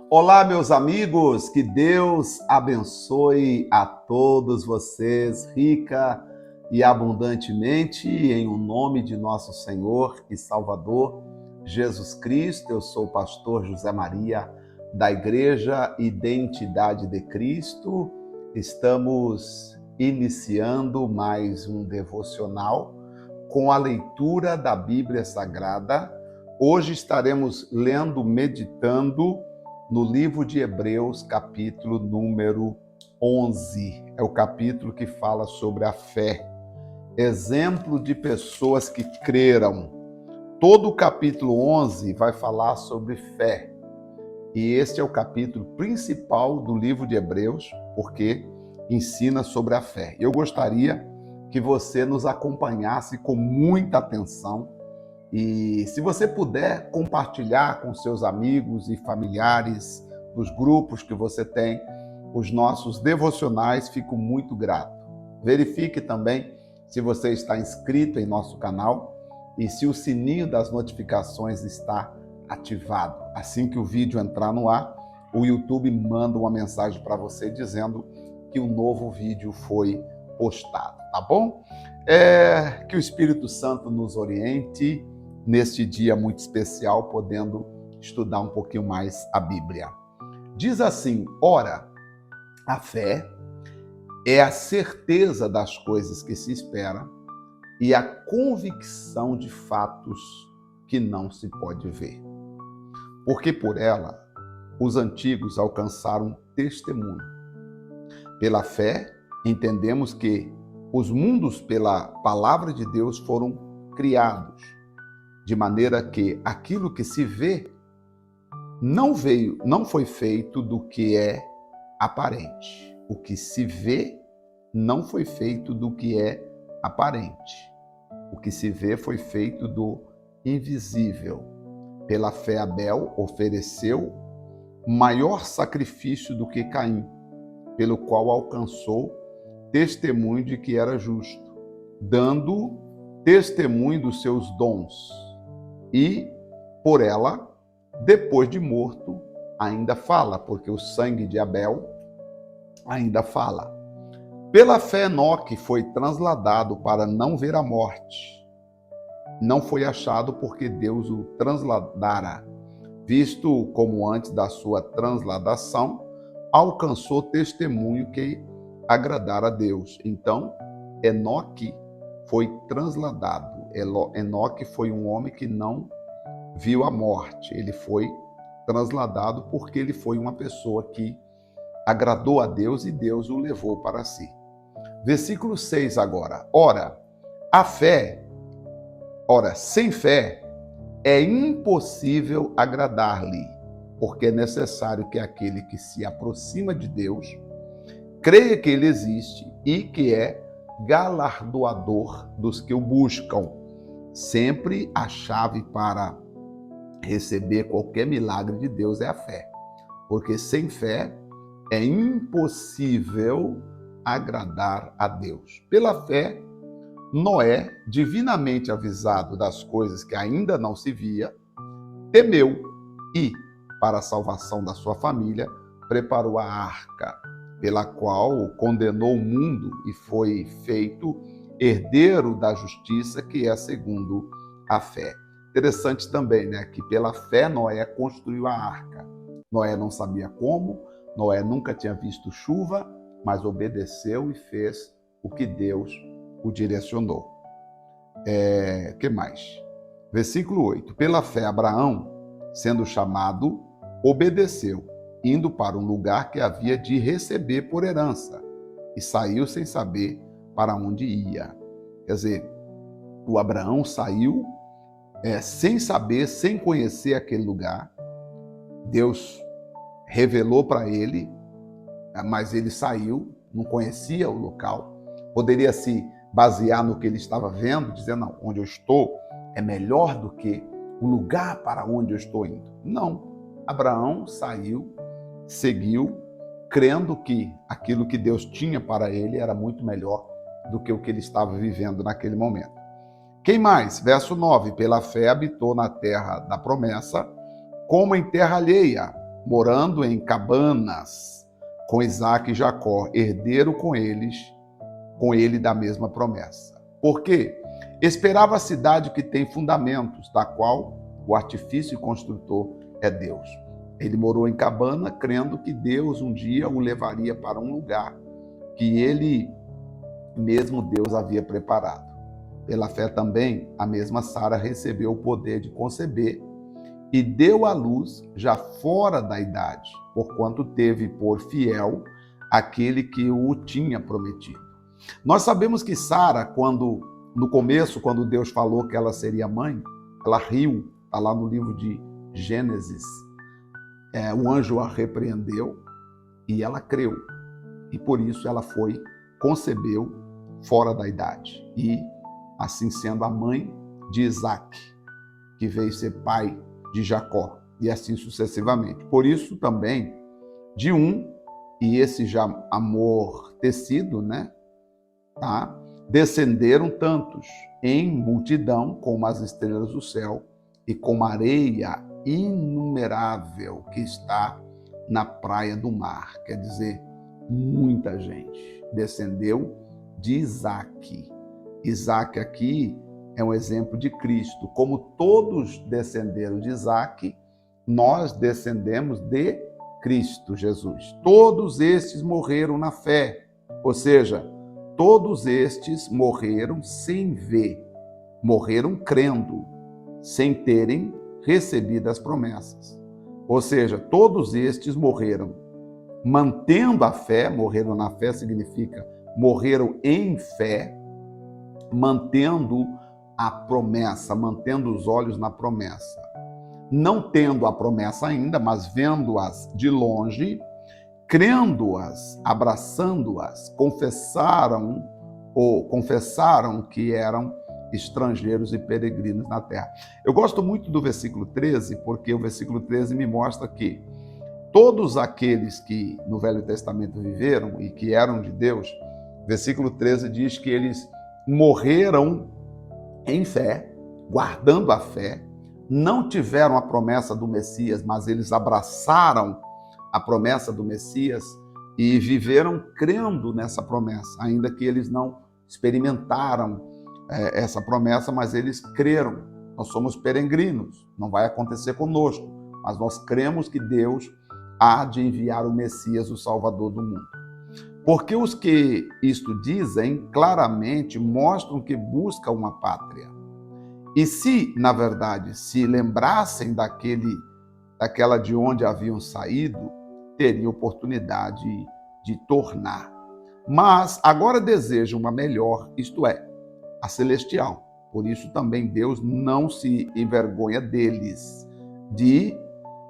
Olá, meus amigos, que Deus abençoe a todos vocês, rica e abundantemente, em o nome de nosso Senhor e Salvador, Jesus Cristo. Eu sou o pastor José Maria, da Igreja Identidade de Cristo. Estamos iniciando mais um devocional com a leitura da Bíblia Sagrada. Hoje estaremos lendo, meditando no livro de Hebreus, capítulo número 11. É o capítulo que fala sobre a fé. Exemplo de pessoas que creram. Todo o capítulo 11 vai falar sobre fé. E este é o capítulo principal do livro de Hebreus, porque ensina sobre a fé. Eu gostaria que você nos acompanhasse com muita atenção. E se você puder compartilhar com seus amigos e familiares, nos grupos que você tem, os nossos devocionais, fico muito grato. Verifique também se você está inscrito em nosso canal e se o sininho das notificações está ativado. Assim que o vídeo entrar no ar, o YouTube manda uma mensagem para você dizendo que um novo vídeo foi postado, tá bom? Que o Espírito Santo nos oriente neste dia muito especial, podendo estudar um pouquinho mais a Bíblia. Diz assim: ora, a fé é a certeza das coisas que se espera e a convicção de fatos que não se pode ver. Porque por ela os antigos alcançaram testemunho. Pela fé, entendemos que os mundos pela palavra de Deus foram criados, de maneira que aquilo que se vê não foi feito do que é aparente. O que se vê não foi feito do que é aparente. O que se vê foi feito do invisível. Pela fé, Abel ofereceu maior sacrifício do que Caim, pelo qual alcançou testemunho de que era justo, dando testemunho dos seus dons. E, por ela, depois de morto, ainda fala, porque o sangue de Abel ainda fala. Pela fé, Enoque foi transladado para não ver a morte. Não foi achado porque Deus o transladara, visto como antes da sua transladação, alcançou testemunho que agradara a Deus. Então, Enoque foi transladado. Enoque foi um homem que não viu a morte. Ele foi transladado porque ele foi uma pessoa que agradou a Deus e Deus o levou para si. Versículo 6 agora. Ora, sem fé é impossível agradar-lhe, porque é necessário que aquele que se aproxima de Deus creia que ele existe e que é galardoador dos que o buscam. Sempre a chave para receber qualquer milagre de Deus é a fé, porque sem fé é impossível agradar a Deus. Pela fé, Noé, divinamente avisado das coisas que ainda não se via, temeu e, para a salvação da sua família, preparou a arca, pela qual condenou o mundo e foi feito herdeiro da justiça, que é segundo a fé. Interessante também, né, que pela fé Noé construiu a arca. Noé não sabia como, Noé nunca tinha visto chuva, mas obedeceu e fez o que Deus o direcionou. Que mais? Versículo 8. Pela fé Abraão, sendo chamado, obedeceu, indo para um lugar que havia de receber por herança, e saiu sem saber para onde ia. Quer dizer, o Abraão saiu sem saber, sem conhecer aquele lugar. Deus revelou para ele, mas ele saiu, não conhecia o local. Poderia se basear no que ele estava vendo, dizendo, não, onde eu estou é melhor do que o lugar para onde eu estou indo. Não. Abraão saiu, seguiu, crendo que aquilo que Deus tinha para ele era muito melhor do que o que ele estava vivendo naquele momento. Quem mais? Verso 9. Pela fé habitou na terra da promessa, como em terra alheia, morando em cabanas com Isaque e Jacó, herdeiro com ele da mesma promessa. Por quê? Esperava a cidade que tem fundamentos, da qual o artifício e construtor é Deus. Ele morou em cabana, crendo que Deus um dia o levaria para um lugar que ele mesmo Deus havia preparado. Pela fé também, a mesma Sara recebeu o poder de conceber e deu à luz já fora da idade, porquanto teve por fiel aquele que o tinha prometido. Nós sabemos que Sara, no começo, quando Deus falou que ela seria mãe, ela riu, está lá no livro de Gênesis. O anjo a repreendeu e ela creu. E por isso ela concebeu fora da idade. E assim sendo a mãe de Isaque, que veio ser pai de Jacó, e assim sucessivamente. Por isso também, de e esse já amortecido, né? Tá? Descenderam tantos em multidão como as estrelas do céu e como a areia inumerável que está na praia do mar. Quer dizer, muita gente descendeu de Isaque. Isaque aqui é um exemplo de Cristo. Como todos descenderam de Isaque, nós descendemos de Cristo Jesus. Todos estes morreram na fé, ou seja, todos estes morreram sem ver, morreram crendo, sem terem recebido as promessas. Ou seja, todos estes morreram mantendo a fé, morreram na fé significa morreram em fé, mantendo a promessa, mantendo os olhos na promessa. Não tendo a promessa ainda, mas vendo-as de longe, crendo-as, abraçando-as, confessaram que eram estrangeiros e peregrinos na terra. Eu gosto muito do versículo 13, porque o versículo 13 me mostra que todos aqueles que no Velho Testamento viveram e que eram de Deus, versículo 13 diz que eles morreram em fé, guardando a fé, não tiveram a promessa do Messias, mas eles abraçaram a promessa do Messias e viveram crendo nessa promessa, ainda que eles não experimentaram essa promessa, mas eles creram. Nós somos peregrinos, não vai acontecer conosco, mas nós cremos que Deus há de enviar o Messias, o Salvador do mundo. Porque os que isto dizem claramente mostram que buscam uma pátria. E se, na verdade, se lembrassem daquela de onde haviam saído, teriam oportunidade de tornar. Mas agora desejam uma melhor, isto é, a celestial. Por isso também Deus não se envergonha deles, de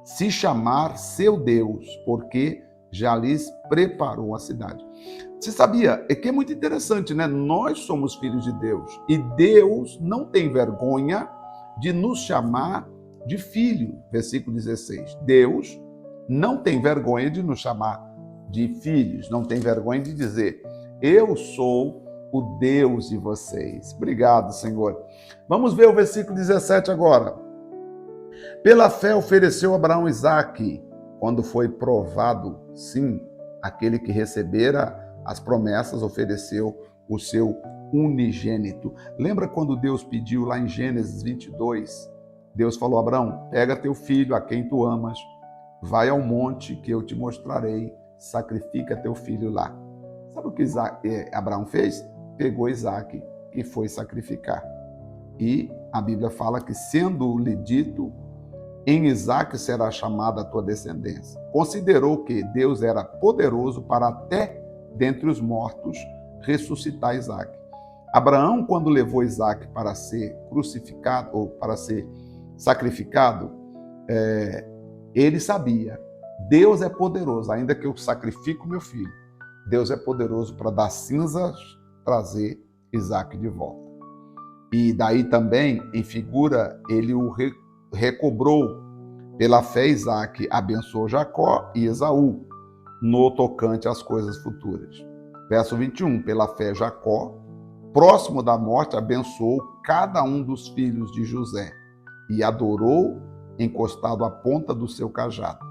se chamar seu Deus, porque já lhes preparou a cidade. Você sabia? É que é muito interessante, né? Nós somos filhos de Deus e Deus não tem vergonha de nos chamar de filho. Versículo 16. Deus não tem vergonha de nos chamar de filhos, não tem vergonha de dizer: eu sou o Deus de vocês. Obrigado, Senhor. Vamos ver o versículo 17 agora. Pela fé ofereceu Abraão Isaque, quando foi provado, sim, aquele que recebera as promessas ofereceu o seu unigênito. Lembra quando Deus pediu lá em Gênesis 22? Deus falou: Abraão, pega teu filho, a quem tu amas, vai ao monte que eu te mostrarei, sacrifica teu filho lá. Sabe o que Abraão fez? Pegou Isaque e foi sacrificar. E a Bíblia fala que, sendo-lhe dito, em Isaque será chamada a tua descendência. Considerou que Deus era poderoso para até dentre os mortos ressuscitar Isaque. Abraão, quando levou Isaque para ser crucificado ou para ser sacrificado, ele sabia, Deus é poderoso, ainda que eu sacrifique meu filho, Deus é poderoso para das cinzas trazer Isaque de volta. E daí também, em figura, ele o recobrou. Pela fé, Isaque abençoou Jacó e Esaú no tocante às coisas futuras. Verso 21, pela fé, Jacó, próximo da morte, abençoou cada um dos filhos de José e adorou encostado à ponta do seu cajado.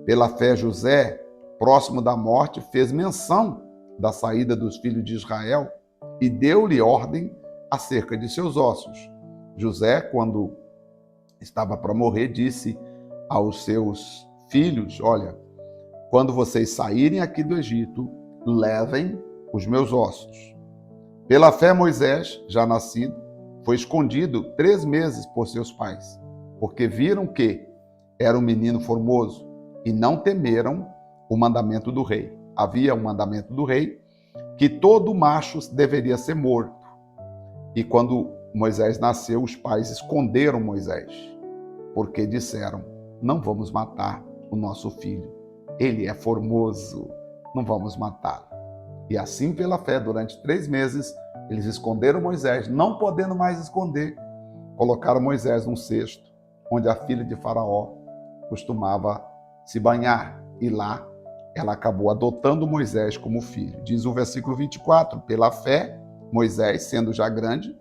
Pela fé, José, próximo da morte, fez menção da saída dos filhos de Israel e deu-lhe ordem acerca de seus ossos. José, quando estava para morrer, disse aos seus filhos: olha, quando vocês saírem aqui do Egito, levem os meus ossos. Pela fé, Moisés, já nascido, foi escondido 3 meses por seus pais, porque viram que era um menino formoso e não temeram o mandamento do rei. Havia um mandamento do rei que todo macho deveria ser morto. E quando Moisés nasceu, os pais esconderam Moisés, porque disseram: não vamos matar o nosso filho, ele é formoso, não vamos matá-lo. E assim, pela fé, durante 3 meses, eles esconderam Moisés, não podendo mais esconder, colocaram Moisés num cesto, onde a filha de Faraó costumava se banhar, e lá ela acabou adotando Moisés como filho. Diz o versículo 24, pela fé, Moisés, sendo já grande,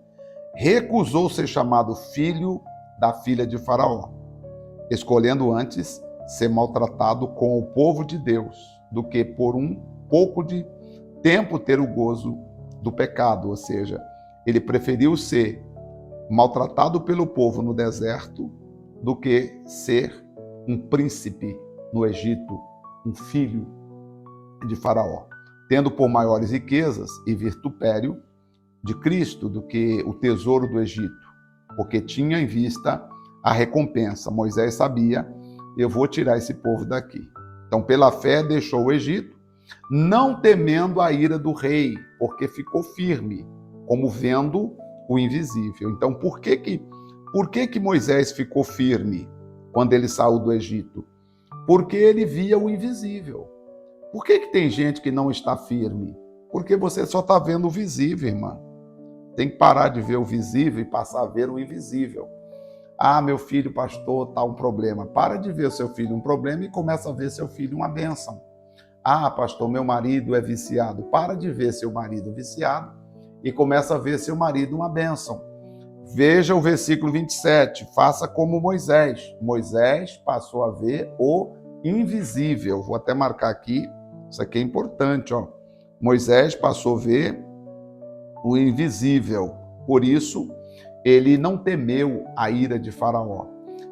recusou ser chamado filho da filha de Faraó, escolhendo antes ser maltratado com o povo de Deus, do que por um pouco de tempo ter o gozo do pecado. Ou seja, ele preferiu ser maltratado pelo povo no deserto do que ser um príncipe no Egito, um filho de Faraó, tendo por maiores riquezas e vitupério de Cristo do que o tesouro do Egito, porque tinha em vista a recompensa. Moisés sabia: eu vou tirar esse povo daqui. Então, pela fé, deixou o Egito, não temendo a ira do rei, porque ficou firme, como vendo o invisível. Então, por que Moisés ficou firme quando ele saiu do Egito? Porque ele via o invisível. Por que tem gente que não está firme? Porque você só está vendo o visível, irmã. Tem que parar de ver o visível e passar a ver o invisível. Ah, meu filho, pastor, está um problema. Para de ver o seu filho um problema e começa a ver seu filho uma bênção. Ah, pastor, meu marido é viciado. Para de ver seu marido viciado e começa a ver seu marido uma bênção. Veja o versículo 27. Faça como Moisés. Moisés passou a ver o invisível. Vou até marcar aqui. Isso aqui é importante, ó. Moisés passou a ver o invisível. Por isso, ele não temeu a ira de Faraó.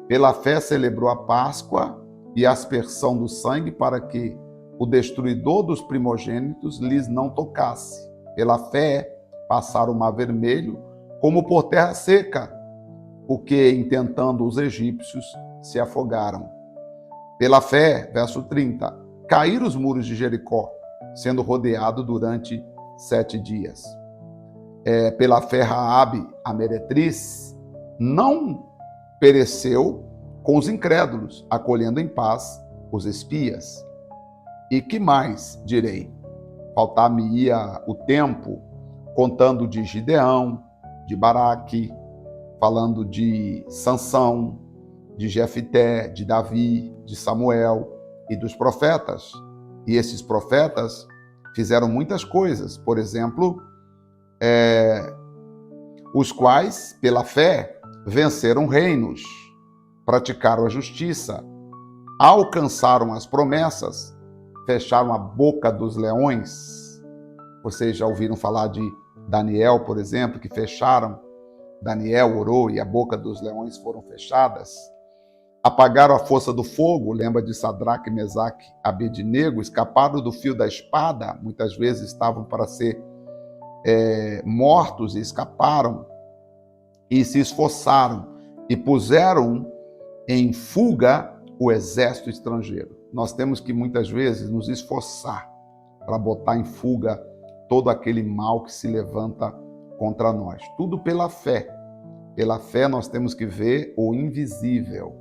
Pela fé, celebrou a Páscoa e a aspersão do sangue para que o destruidor dos primogênitos lhes não tocasse. Pela fé, passaram o mar vermelho como por terra seca, porque, intentando os egípcios, se afogaram. Pela fé, verso 30, caíram os muros de Jericó, sendo rodeado durante 7 dias. Pela fé, Raabe, a meretriz, não pereceu com os incrédulos, acolhendo em paz os espias. E que mais direi? Faltar-me-ia o tempo, contando de Gideão, de Baraque, falando de Sansão, de Jefté, de Davi, de Samuel e dos profetas. E esses profetas fizeram muitas coisas. Por exemplo, os quais, pela fé, venceram reinos, praticaram a justiça, alcançaram as promessas, fecharam a boca dos leões. Vocês já ouviram falar de Daniel, por exemplo, que fecharam. Daniel orou e a boca dos leões foram fechadas. Apagaram a força do fogo, lembra de Sadraque, Mesaque, Abednego, escaparam do fio da espada, muitas vezes estavam para ser mortos e escaparam e se esforçaram e puseram em fuga o exército estrangeiro. Nós temos que muitas vezes nos esforçar para botar em fuga todo aquele mal que se levanta contra nós. Tudo pela fé. Pela fé nós temos que ver o invisível.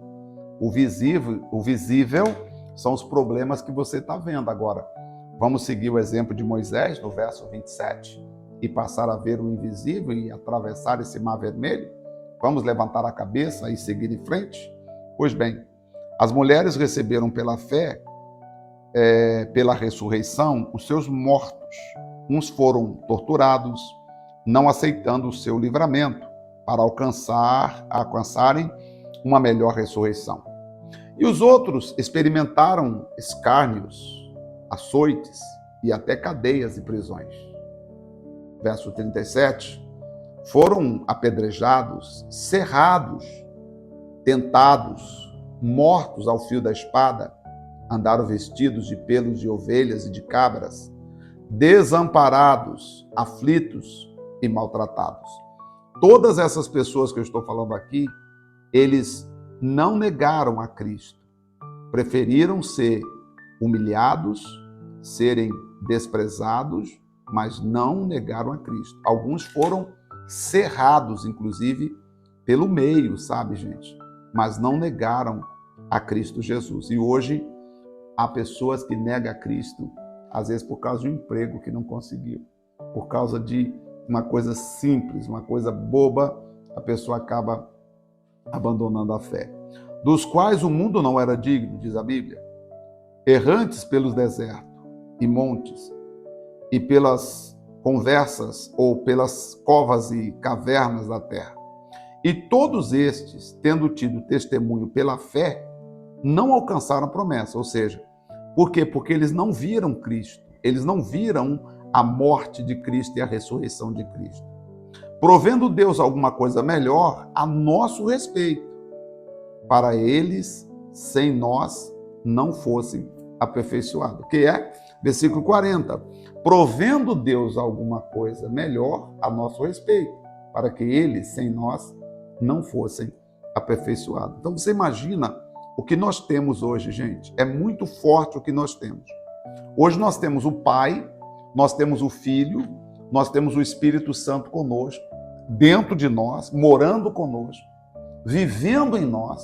O visível são os problemas que você está vendo agora. Vamos seguir o exemplo de Moisés no verso 27 e passar a ver o invisível e atravessar esse mar vermelho? Vamos levantar a cabeça e seguir em frente? Pois bem, as mulheres receberam pela fé, pela ressurreição, os seus mortos. Uns foram torturados, não aceitando o seu livramento, para alcançarem uma melhor ressurreição. E os outros experimentaram escárnios, açoites e até cadeias e prisões. Verso 37, foram apedrejados, cerrados, tentados, mortos ao fio da espada, andaram vestidos de pelos de ovelhas e de cabras, desamparados, aflitos e maltratados. Todas essas pessoas que eu estou falando aqui, eles não negaram a Cristo. Preferiram ser humilhados, serem desprezados, mas não negaram a Cristo. Alguns foram cerrados, inclusive, pelo meio, sabe, gente? Mas não negaram a Cristo Jesus. E hoje, há pessoas que negam a Cristo, às vezes por causa de um emprego que não conseguiu, por causa de uma coisa simples, uma coisa boba, a pessoa acaba abandonando a fé. Dos quais o mundo não era digno, diz a Bíblia, errantes pelos desertos e montes, e pelas conversas ou pelas covas e cavernas da terra. E todos estes, tendo tido testemunho pela fé, não alcançaram a promessa. Ou seja, por quê? Porque eles não viram Cristo, eles não viram a morte de Cristo e a ressurreição de Cristo. Provendo Deus alguma coisa melhor a nosso respeito, para eles, sem nós, não fossem aperfeiçoados. Que é, versículo 40, provendo Deus alguma coisa melhor a nosso respeito, para que eles, sem nós, não fossem aperfeiçoados. Então você imagina o que nós temos hoje, gente. É muito forte o que nós temos. Hoje nós temos o Pai, nós temos o Filho, nós temos o Espírito Santo conosco, dentro de nós, morando conosco, vivendo em nós.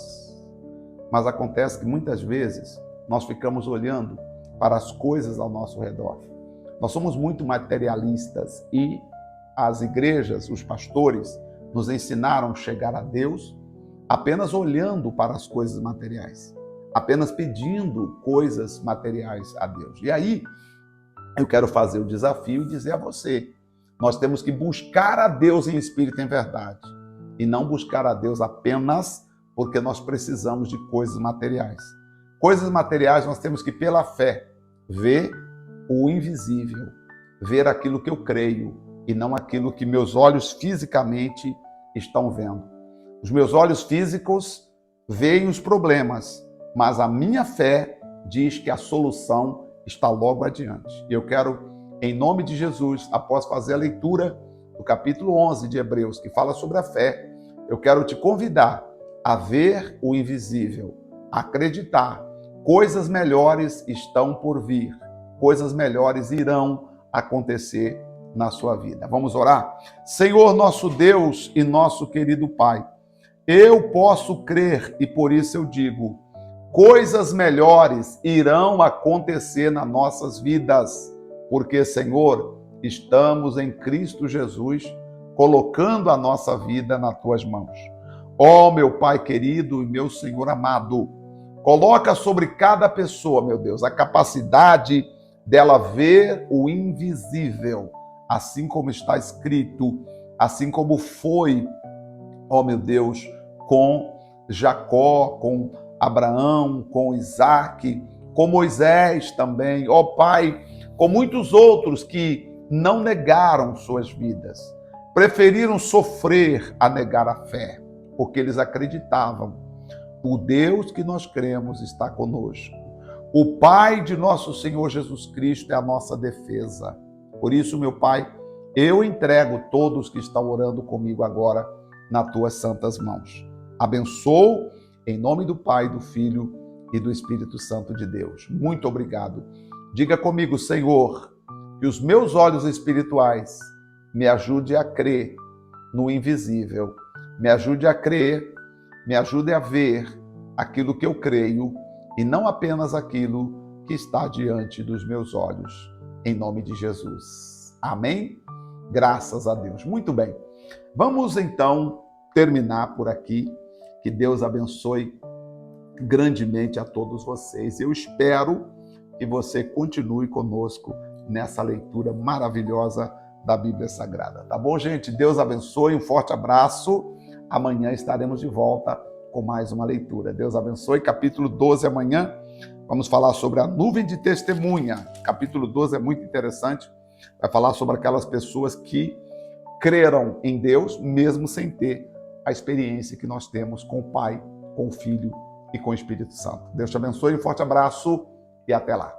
Mas acontece que muitas vezes nós ficamos olhando para as coisas ao nosso redor. Nós somos muito materialistas e as igrejas, os pastores, nos ensinaram a chegar a Deus apenas olhando para as coisas materiais, apenas pedindo coisas materiais a Deus. E aí, eu quero fazer o desafio e dizer a você, nós temos que buscar a Deus em espírito e em verdade, e não buscar a Deus apenas porque nós precisamos de coisas materiais. Coisas materiais nós temos que, pela fé, ver o invisível, ver aquilo que eu creio e não aquilo que meus olhos fisicamente estão vendo. Os meus olhos físicos veem os problemas, mas a minha fé diz que a solução está logo adiante. E eu quero, em nome de Jesus, após fazer a leitura do capítulo 11 de Hebreus, que fala sobre a fé, eu quero te convidar a ver o invisível, a acreditar. Coisas melhores estão por vir, coisas melhores irão acontecer na sua vida. Vamos orar? Senhor, nosso Deus e nosso querido Pai, eu posso crer e por isso eu digo, coisas melhores irão acontecer nas nossas vidas, porque, Senhor, estamos em Cristo Jesus, colocando a nossa vida nas tuas mãos. Ó, meu Pai querido e meu Senhor amado, coloca sobre cada pessoa, meu Deus, a capacidade dela ver o invisível, assim como está escrito, assim como foi, ó meu Deus, com Jacó, com Abraão, com Isaac, com Moisés também, ó Pai, com muitos outros que não negaram suas vidas, preferiram sofrer a negar a fé, porque eles acreditavam. O Deus que nós cremos está conosco. O Pai de nosso Senhor Jesus Cristo é a nossa defesa. Por isso, meu Pai, eu entrego todos que estão orando comigo agora nas tuas santas mãos. Abençoo em nome do Pai, do Filho e do Espírito Santo de Deus. Muito obrigado. Diga comigo, Senhor, que os meus olhos espirituais me ajudem a crer no invisível. Me ajude a crer, me ajude a ver aquilo que eu creio e não apenas aquilo que está diante dos meus olhos. Em nome de Jesus. Amém? Graças a Deus. Muito bem. Vamos então terminar por aqui. Que Deus abençoe grandemente a todos vocês. Eu espero que você continue conosco nessa leitura maravilhosa da Bíblia Sagrada. Tá bom, gente? Deus abençoe. Um forte abraço. Amanhã estaremos de volta com mais uma leitura. Deus abençoe. Capítulo 12 amanhã. Vamos falar sobre a nuvem de testemunha. Capítulo 12 é muito interessante. Vai falar sobre aquelas pessoas que creram em Deus, mesmo sem ter a experiência que nós temos com o Pai, com o Filho e com o Espírito Santo. Deus te abençoe, um forte abraço e até lá.